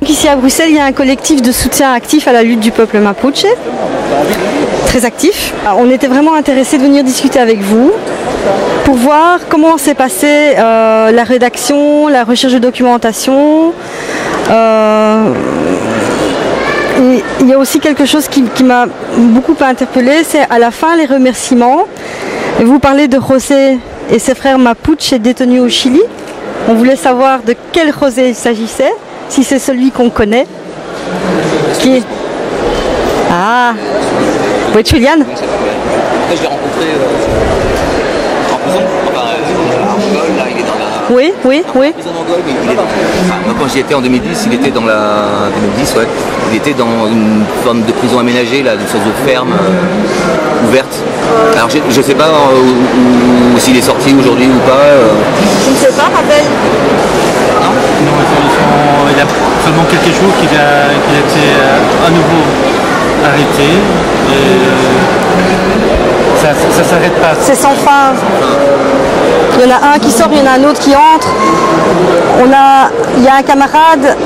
Ici à Bruxelles, il y a un collectif de soutien actif à la lutte du peuple mapuche, très actif. Alors, on était vraiment intéressés de venir discuter avec vous pour voir comment s'est passée la rédaction, la recherche de documentation. Et il y a aussi quelque chose qui m'a beaucoup interpellée, c'est à la fin les remerciements. Et vous parlez de José et ses frères mapuches détenus au Chili. On voulait savoir de quel José il s'agissait. Si c'est celui qu'on connaît, qui est... Ah, oui, Julian. Je l'ai rencontré en prison, enfin, à Angola, là, il est dans la... Oui. En prison d'Angola, mais il est dans... Enfin, moi, quand j'y étais en 2010, il était dans la... 2010, ouais. Il était dans une forme de prison aménagée, là, une sorte de ferme ouverte. Alors, je sais pas s'il est sorti aujourd'hui ou pas. Je ne sais pas, rappelle. Non, il y a seulement quelques jours qu'il a été à nouveau arrêté et ça s'arrête pas. C'est sans fin. Il y en a un qui sort, il y en a un autre qui entre. Il y a un camarade,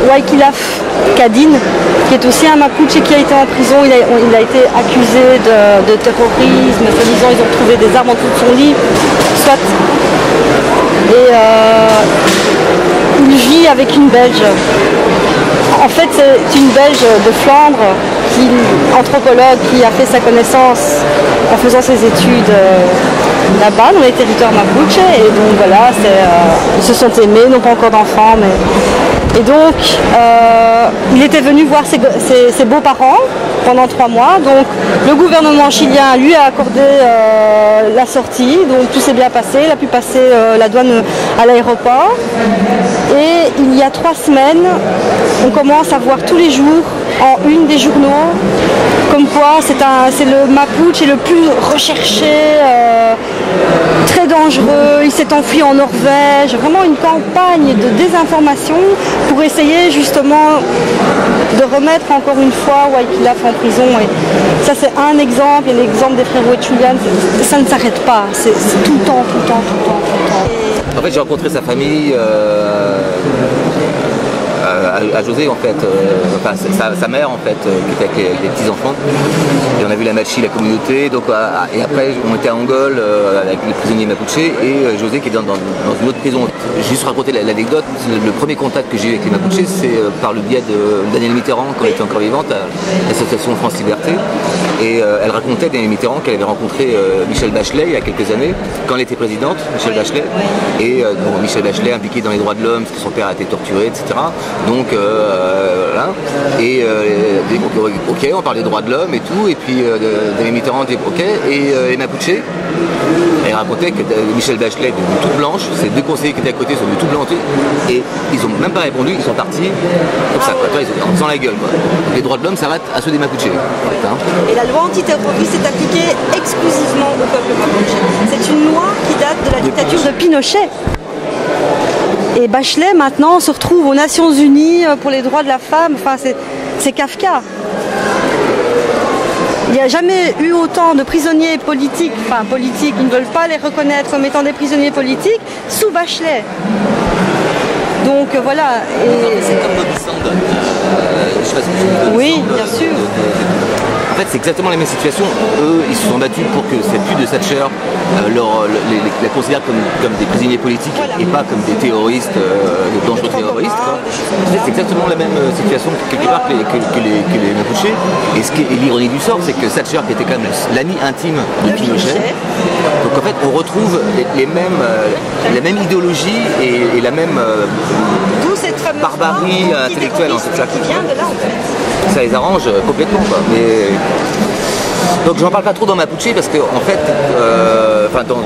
Waikilaf Kadine, qui est aussi un Mapuche qui a été en prison. Il a été accusé de terrorisme. Soi-disant, ils ont trouvé des armes en dessous de son lit. Soit. Et il vit avec une Belge. En fait, c'est une Belge de Flandre, anthropologue, qui a fait sa connaissance en faisant ses études là-bas, dans les territoires mapuche. Et donc voilà, ils se sont aimés, n'ont pas encore d'enfants. Et donc, il était venu voir ses beaux-parents pendant 3 mois. Donc, le gouvernement chilien lui a accordé la sortie. Donc, tout s'est bien passé. Il a pu passer la douane à l'aéroport. Et il y a 3 semaines, on commence à voir tous les jours en une des journaux comme quoi c'est le Mapuche le plus recherché, très dangereux. Il s'est enfui en Norvège. Vraiment une campagne de désinformation pour essayer justement de remettre encore une fois Waikilaf en prison. Et ça, c'est un exemple. Il y a l'exemple des frères Julian. Ça ne s'arrête pas. C'est tout le temps. En fait, j'ai rencontré sa famille à José, en fait, enfin sa mère, en fait, qui était avec les petits-enfants. Et on a vu la Machi, la communauté. Donc, et après, on était à Angola avec les prisonniers mapuche et José qui est dans une autre prison. J'ai juste raconté l'anecdote. Le premier contact que j'ai eu avec les mapuche, c'est par le biais de Danielle Mitterrand, quand elle était encore vivante, à l'association France Liberté. Et elle racontait, Danielle Mitterrand, qu'elle avait rencontré Michel Bachelet il y a quelques années, quand elle était présidente, Michel Bachelet. Et donc, Michel Bachelet impliqué dans les droits de l'homme, parce que son père a été torturé, etc. Donc voilà. Et ok, on parlait des droits de l'homme et tout. Et puis Danielle Mitterrand dit ok. Et les Mapuche, elle racontait que Michel Bachelet, de toute blanche, ses 2 conseillers qui étaient à côté sont de tout blancs. Et ils n'ont même pas répondu, ils sont partis comme ça, quoi. En faisant la gueule, quoi. Donc, les droits de l'homme s'arrêtent à ceux des Mapuche. Et la loi antiterroriste est appliquée exclusivement au peuple mapuche. C'est une loi qui date de la dictature de Pinochet. Et Bachelet, maintenant, se retrouve aux Nations Unies pour les droits de la femme. Enfin, c'est Kafka. Il n'y a jamais eu autant de prisonniers politiques, ils ne veulent pas les reconnaître comme étant des prisonniers politiques, sous Bachelet. Donc voilà. C'est comme Bobby Sands. Je sais pas si tu oui, bien sûr. En fait, c'est exactement la même situation. Eux, ils se sont battus pour que cette pute de Thatcher la considère comme des prisonniers politiques et pas comme des terroristes, de dangereux terroristes. C'est exactement la même situation quelque part que les Mapuche. Et l'ironie du sort, c'est que Thatcher, qui était quand même l'ami intime de Pinochet, donc en fait, on retrouve la même idéologie et la même barbarie intellectuelle en fait. Ça les arrange complètement, quoi. Donc j'en parle pas trop dans Mapuche parce que en fait,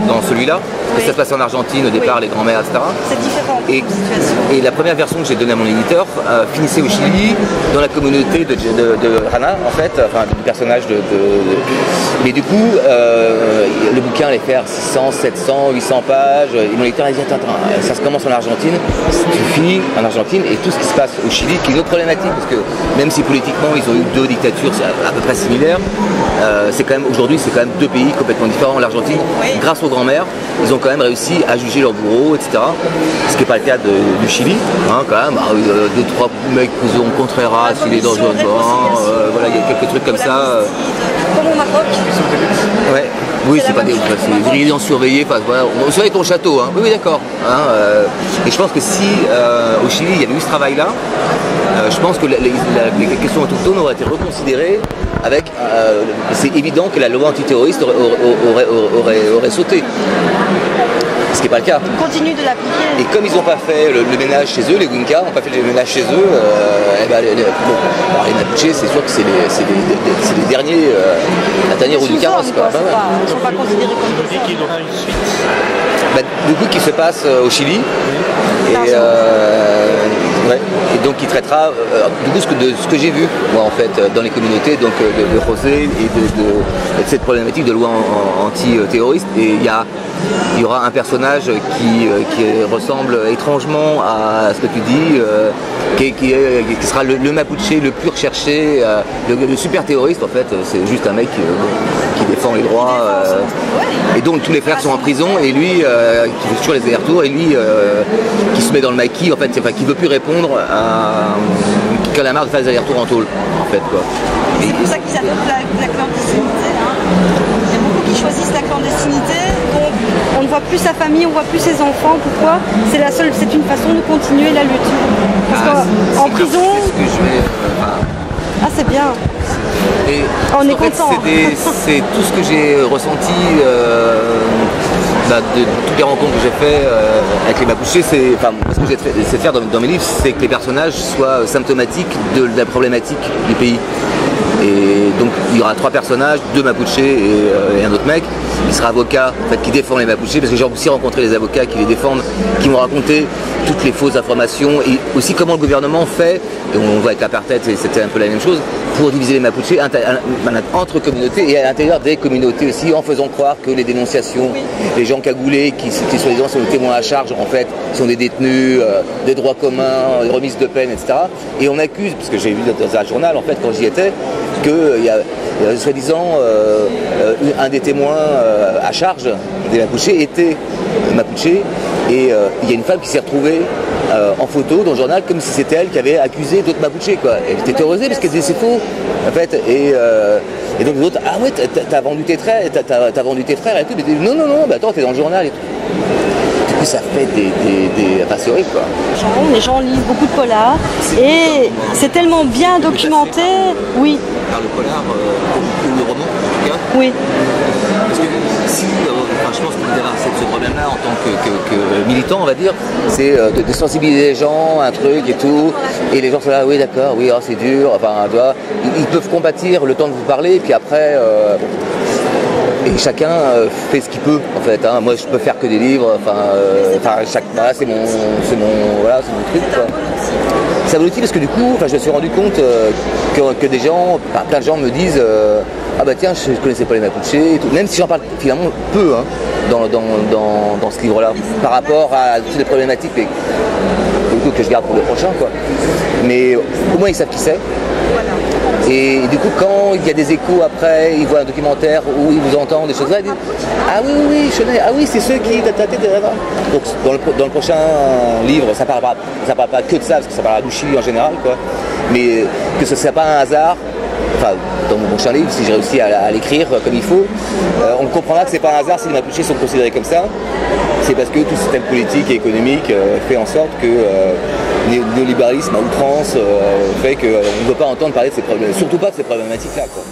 dans celui-là, que ça se passe en Argentine au départ, les grands-mères, etc. C'est différent. Et la première version que j'ai donnée à mon éditeur finissait au Chili, dans la communauté de Rana, en fait, enfin du personnage Mais du coup, le bouquin allait faire 600, 700, 800 pages. Et mon éditeur a dit, attends, ça se commence en Argentine, tu finis en Argentine, et tout ce qui se passe au Chili, qui est une autre problématique, parce que même si politiquement ils ont eu deux dictatures à peu près similaires, c'est quand même aujourd'hui c'est quand même deux pays complètement différents. L'Argentine, grâce aux grands-mères, ils ont quand même réussi à juger leurs bourreaux, etc. Ce qui n'est pas le cas du Chili, hein, quand même. Deux, trois mecs qui ont Contreras, il est dans un voilà, il y a quelques trucs comme ça. Comme au Maroc. Ouais. Oui, c'est pas des résidents surveillés, voilà, on surveille ton château, hein. Oui, d'accord. Hein, et je pense que si au Chili il y avait eu ce travail-là, je pense que les questions autochtones auraient été reconsidérées avec. C'est évident que la loi antiterroriste aurait sauté. Ce qui n'est pas le cas. Ils continuent de l'appliquer. Et comme ils n'ont pas fait le ménage chez eux, les Winca n'ont pas fait le ménage chez eux, les Mapuches, c'est sûr que c'est les derniers, la dernière roue du carrosse. Ils ne sont pas considérés comme des qui aura une suite. Du coup, qui se passe au Chili. Et donc, il traitera du coup de ce que j'ai vu, moi, en fait, dans les communautés, donc de José et de cette problématique de loi anti-terroriste. Et il y aura un personnage qui ressemble étrangement à ce que tu dis, qui sera le Mapuche le plus recherché, le super terroriste, en fait. C'est juste un mec qui défend les droits. Et donc, tous les frères sont en prison, et lui, qui fait toujours les allers-retours, et lui, qui se met dans le maquis, en fait, qui veut plus répondre qui a la marre de faire des allers-retours en tôle, en fait, quoi. C'est pour ça qu'ils adoptent la clandestinité. Hein. Il y a beaucoup qui choisissent la clandestinité, donc on ne voit plus sa famille, on ne voit plus ses enfants. Pourquoi? C'est une façon de continuer la lutte. Parce qu'en prison. C'est bien. Et on est content. C'est tout ce que j'ai ressenti de toutes les rencontres que j'ai fait avec les Mapuches. Ce que j'essaie de faire dans mes livres, c'est que les personnages soient symptomatiques de la problématique du pays. Et donc il y aura trois personnages, deux Mapuches et un autre mec. Il sera avocat, en fait, qui défend les Mapuches, parce que j'ai aussi rencontré les avocats qui les défendent, qui m'ont raconté toutes les fausses informations et aussi comment le gouvernement fait, et on voit avec l'apartheid, c'était un peu la même chose, pour diviser les Mapuches entre communautés et à l'intérieur des communautés aussi, en faisant croire que les dénonciations, les gens cagoulés qui soi-disant sont des témoins à charge, en fait, sont des détenus, des droits communs, des remises de peine, etc. Et on accuse, parce que j'ai vu dans un journal, en fait, quand j'y étais, qu'il y a soi-disant un des témoins à charge des Mapuches était Mapuche, et il y a une femme qui s'est retrouvée en photo dans le journal comme si c'était elle qui avait accusé d'autres Mapuches, quoi. Elle était terrorisée parce qu'elle disait c'est faux, en fait, et donc les autres, ah ouais, t'as vendu tes frères, t'as vendu tes frères et tout, mais non, bah attends, t'es dans le journal et tout. Du coup, ça fait c'est horrible, quoi. Les gens lisent beaucoup de polars et c'est tellement bien documenté. Oui. Par le polar ou le roman, en tout cas. Oui. Parce que si, je pense qu'il y a ce problème-là en tant que militant, on va dire, c'est de sensibiliser les gens, un truc et tout, et les gens sont là, oui d'accord, oui, c'est dur, enfin, tu vois, ils peuvent compatir le temps de vous parler, et puis après, et chacun fait ce qu'il peut, en fait, hein. Moi je peux faire que des livres, c'est mon truc, quoi. C'est un outil parce que du coup, je me suis rendu compte que des gens, plein de gens me disent ah bah tiens, je connaissais pas les Mapuches et tout, même si j'en parle finalement peu dans ce livre-là, par rapport à toutes les problématiques que je garde pour le prochain, quoi. Mais au moins ils savent qui c'est. Et du coup, quand il y a des échos après, ils voient un documentaire où ils vous entendent, des choses là, ils disent ah oui, je connais, ah oui, c'est ceux qui. Donc dans le prochain livre, ça parle pas que de ça, parce que ça parlera du Chili en général, quoi. Mais que ce ne soit pas un hasard. Enfin, dans mon prochain livre, si j'ai réussi à l'écrire comme il faut, on comprendra que c'est pas un hasard si les Mapuches sont considérés comme ça. C'est parce que tout le système politique et économique fait en sorte que le néolibéralisme à outrance fait qu'on ne veut pas entendre parler de ces problèmes, surtout pas de ces problématiques-là, quoi.